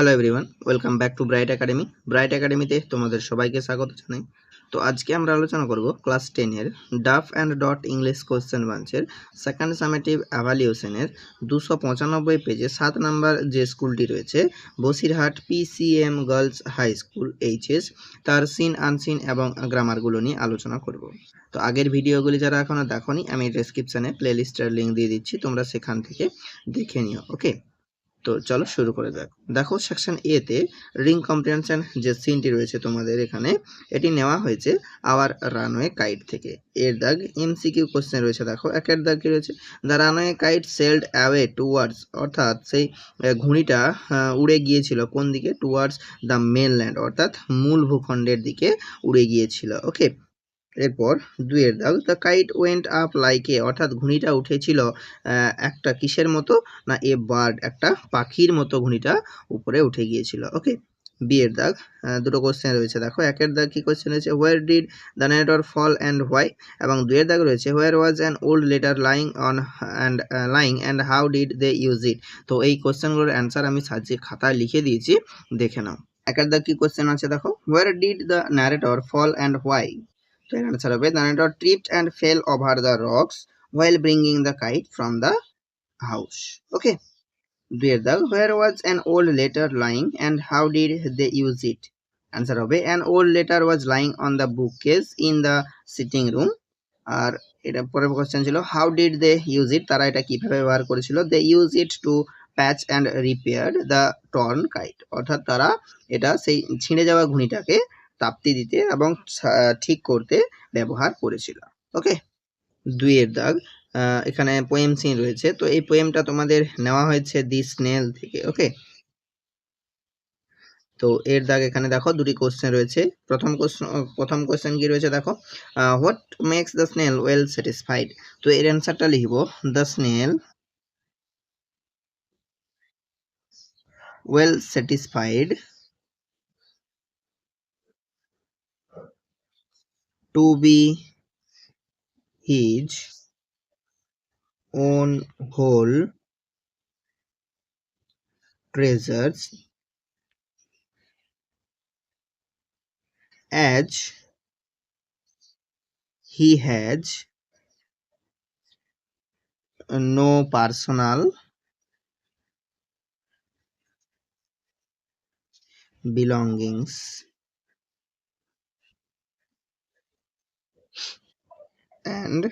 Hello everyone, welcome back to bright academy. Bright একাডেমিতে তোমাদের সবাইকে স্বাগত জানাই। তো আজকে আমরা আলোচনা করব ক্লাস 10-এর Duff and dot English question ব্রাঞ্চের সেকেন্ড সামেটিভ অ্যাভালিউশনের 295 পেজে 7 নাম্বার যে স্কুলটি রয়েছে Basirhat PCM girls high school HS, তার সিন আনসিন এবং গ্রামারগুলো নিয়ে আলোচনা করব। তো আগের ভিডিওগুলি যারা এখনও দেখোনি, আমি ডেসক্রিপশানে প্লেলিস্টের লিঙ্ক দিয়ে দিচ্ছি, তোমরা সেখান থেকে দেখে নিও। ওকে, তো চলো শুরু করে যাক। দেখো সেকশন এ তে রিং কম্প্রিহেনশন যে সিনটি রয়েছে তোমাদের এখানে, এটি নেওয়া হয়েছে আওয়ার রানওয়ে কাইট থেকে। এর দাগ এমসিকিউ কোশ্চেন রয়েছে। দেখো একের দাগ কি রয়েছে, the runaway kite sailed away towards, অর্থাৎ সেই ঘুড়িটা উড়ে গিয়েছিল কোন দিকে, টুয়ার্ডস দ্য মেনল্যান্ড, অর্থাৎ মূল ভূখণ্ডের দিকে উড়ে গিয়েছিল। ওকে, এরপর দুইয়ের দাগ, the kite went up like a, অর্থাৎ ঘুড়িটা উঠেছিল একটা কিসের মতো না, এ বার্ড, একটা পাখির মতো ঘুড়িটা উপরে উঠে গিয়েছিল। ওকে, বিয়ের দাগ দুটো কোশ্চেন রয়েছে। দেখো একের দাগ কি কোশ্চেন রয়েছে, where did the narrator fall and why, এবং দুইয়ের দাগ রয়েছে where was an old letter lying on and how did they use it. তো এই কোশ্চেনগুলোর অ্যান্সার আমি সাজিয়ে খাতায় লিখে দিয়েছি, দেখে নাও। একের দাগ কি কোশ্চেন আছে দেখো, where did the narrator fall and why. তো এর আনসার হবে, the narrator tripped and fell over the rocks while bringing the kite from the house. Okay, দুইয়ের দাগ, where was an old letter lying and how did they use it? Answer হবে, an old letter was lying on the bookcase in the sitting room. আর এটা পরের question ছিল, how did they use it, তারা এটা কিভাবে ব্যবহার করেছিল, they use it to patch and repair the torn kite, অর্থাৎ তারা এটা সেই ছিঁড়ে যাওয়া ঘুড়িটাকে তাপ্তি দিতে এবং ঠিক করতে ব্যবহার করেছিল। ওকে, দুইয়ের দাগ এখানে পোয়েম সিন রয়েছে। তো এই পোয়েমটা তোমাদের নেওয়া হয়েছে দি স্নেল থেকে। ওকে, তো এর দাগ এখানে দেখো দুটি কোশ্চেন রয়েছে। প্রথম কোশ্চেন কি রয়েছে দেখো, what makes the snail well satisfied. তো এর অ্যান্সারটা লিখবো, the snail well satisfied to be his own whole treasures as he has no personal belongings and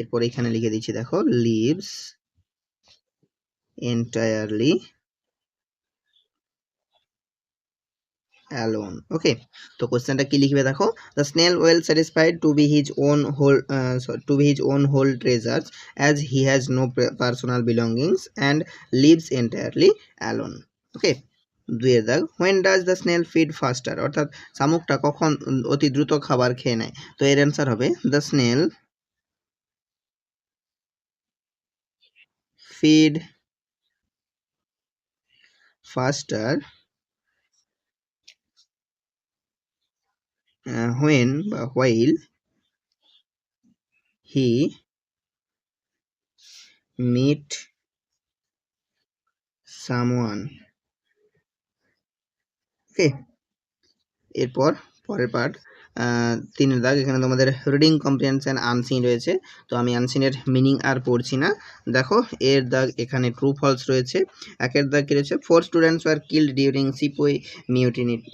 এরপর এখানে লিখে দিচ্ছি দেখো, lives entirely alone. ওকে, তো কোশ্চেনটা কি লিখবে দেখো, the snail well satisfied to be his own whole treasures as he has no personal belongings and lives entirely alone. ওকে, দুইয়ের দাগ, when does the snail feed faster, অর্থাৎ শামুকটা কখন অতি দ্রুত খাবার খেয়ে নেয়। তো এর অ্যান্সার হবে, the snail feed faster while he meet someone. ওকে, এরপর পরের পার্ট তিনের দাগ, এখানে তোমাদের রিডিং কম্প্রিহেনশন আনসিন রয়েছে। তো আমি আনসিনের মিনিং আর পড়ছি না। দেখো এর দাগ এখানে ট্রু ফলস রয়েছে। একের দাগ কি রয়েছে, 4 স্টুডেন্টস ওয়ার কিল্ড ডিউরিং সিপাহি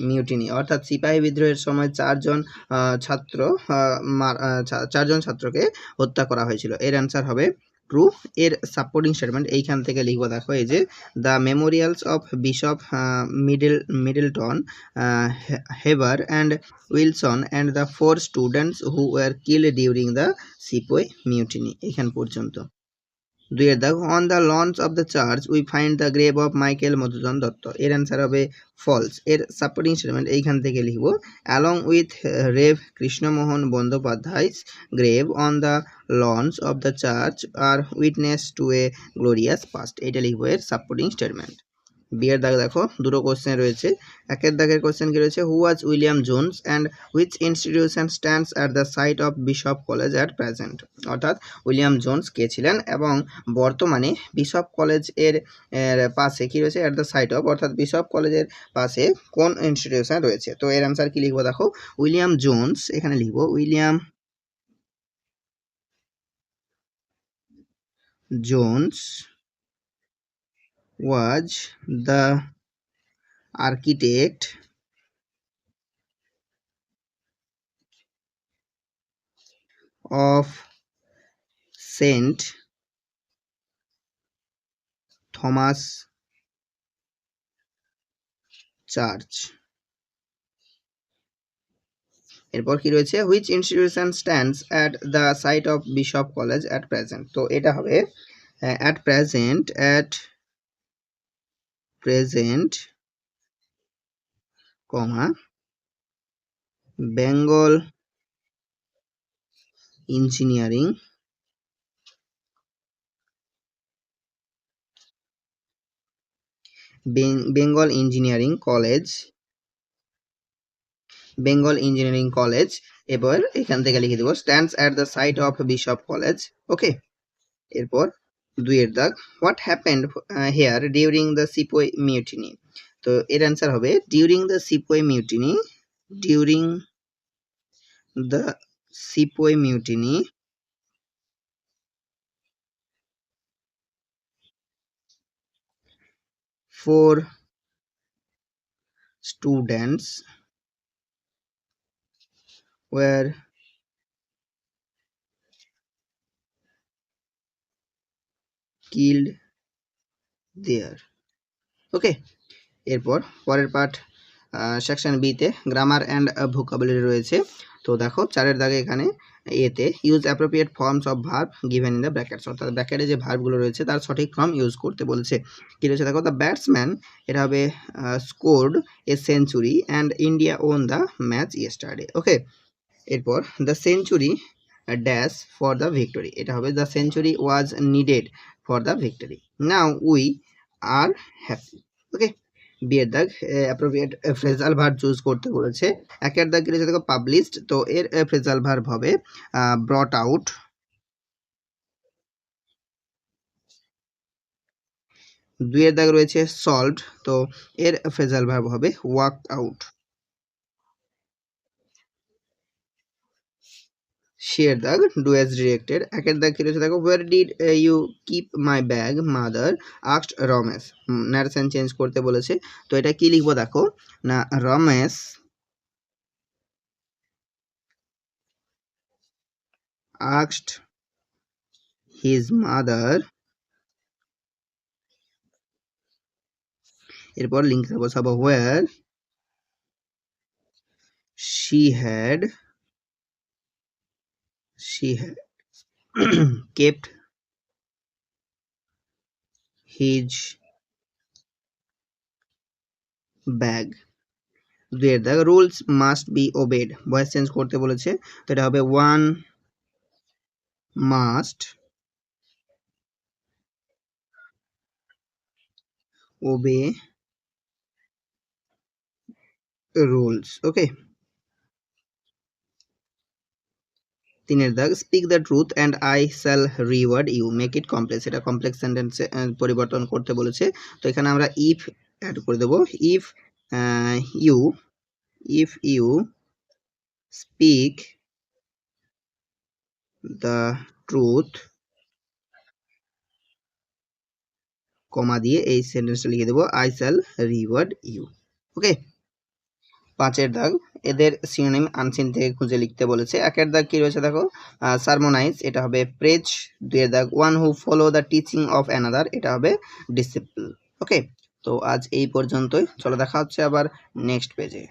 মিউটিনি, অর্থাৎ সিপাহী বিদ্রোহের সময় চারজন ছাত্রকে হত্যা করা হয়েছিল। এর অ্যান্সার হবে ট্রু। এর সাপোর্টিং স্টেটমেন্ট এইখান থেকে লিখবো। দেখো এই যে, the memorials of Bishop Middleton, Heber and Wilson and the 4 students who were killed during the sipahi mutiny, এখান পর্যন্ত। দুইয়ের দাগ, on the launch of the church we find the grave of Michael Madhusudan Dutta. এর অ্যান্সার হবে ফলস। এর supporting statement এইখান থেকে লিখব, along with rev Krishnamohan Bandyopadhyay's grave on the launch of the church আর witness to a glorious past. এটা লিখবো এর সাপোর্টিং স্টেটমেন্ট। বি এর দাগে দেখো দুটো কোশ্চেন রয়েছে। একের দাগের কোশ্চেন কি রয়েছে, who was William Jones and which institution stands at the site of Bishop College at present. অর্থাৎ উইলিয়াম জোনস কে ছিলেন এবং বর্তমানে বিশপ কলেজ এর পাশে কি রয়েছে, অ্যাট দ্য সাইট অফ, অর্থাৎ বিশপ কলেজের পাশে কোন ইনস্টিটিউশন রয়েছে। তো এর অ্যান্সার কি লিখবো দেখো, উইলিয়াম জোনস, এখানে লিখবো William Jones was the architect of Saint Thomas Church। এরপর কি রয়েছে, which institution stands at the site of Bishop College at present. তো এটা হবে at present comma Bengal engineering college. এবার এখান থেকে লিখে দেবো stands at the site of Bishop College. Okay, এরপর দুইয়ের দাগ, what happened here during the sepoy mutiny. তো এর অ্যান্সার হবে during the sepoy mutiny 4 students were killed there। Okay, এরপর পরের পার্ট সেকশন বিতে গ্রামার অ্যান্ড ভোকাবুলারি রয়েছে। তো দেখো চারের দাগে এখানে এতে use appropriate forms of verb given in the brackets, অর্থাৎ ব্র্যাকেটে যে ভার্বগুলো রয়েছে তার সঠিক ফর্ম ইউজ করতে বলেছে। কী রয়েছে দেখো, দ্য ব্যাটসম্যান, এটা হবে scored a century and India won the match yesterday. Okay, এরপর the century dash for the victory, এটা হবে the century was needed for the victory, now we are happy. Okay, বিয়ের দাগ অ্যাপ্রোপ্রিয়েট ফ্রেজাল ভার্ব চুজ করতে বলেছে। একের দাগ রয়েছে দেখো পাবলিশড, তো এর ফ্রেজাল ভার্ব হবে ব্রট আউট। দুইয়ের দাগ রয়েছে সলভড, তো এর ফ্রেজাল ভার্ব হবে ওয়ার্কড আউট। শের দাগ ডু অ্যাজ ডিরেক্টেড। একের দাগ কি রয়েছে দেখো, where did you keep my bag mother asked Ramesh. Narration change করতে বলেছে, তো এটা কি লিখবো দেখো না, রমেশ asked his mother, এরপর লিঙ্ক বসাবো where she had kept his bag। দুইয়ের দাগ rules must be obeyed, voice change করতে বলেছে, তো এটা হবে one must obey rules. Okay, তিনের দাগ speak the truth and I shall reward you, make it complex, এটা কমপ্লেক্স সেন্টেন্সে পরিবর্তন করতে বলেছে। তো এখানে আমরা ইফ অ্যাড করে দেবো, if you speak the truth, comma দিয়ে এই সেন্টেন্সটা লিখে দেবো, I shall reward you. Okay, পাঁচের দাগ এদের সিনোনিম আনসিন থেকে খুঁজে লিখতে বলেছে। একের দাগ কি রয়েছে দেখো, সারমোনাইজ, এটা হবে প্রেজ। দুইয়ের দাগ one who follow the teaching of another, এটা হবে ডিসিপল। ওকে, তো আজ এই পর্যন্তই, চলো দেখা হচ্ছে আবার নেক্সট পেজে।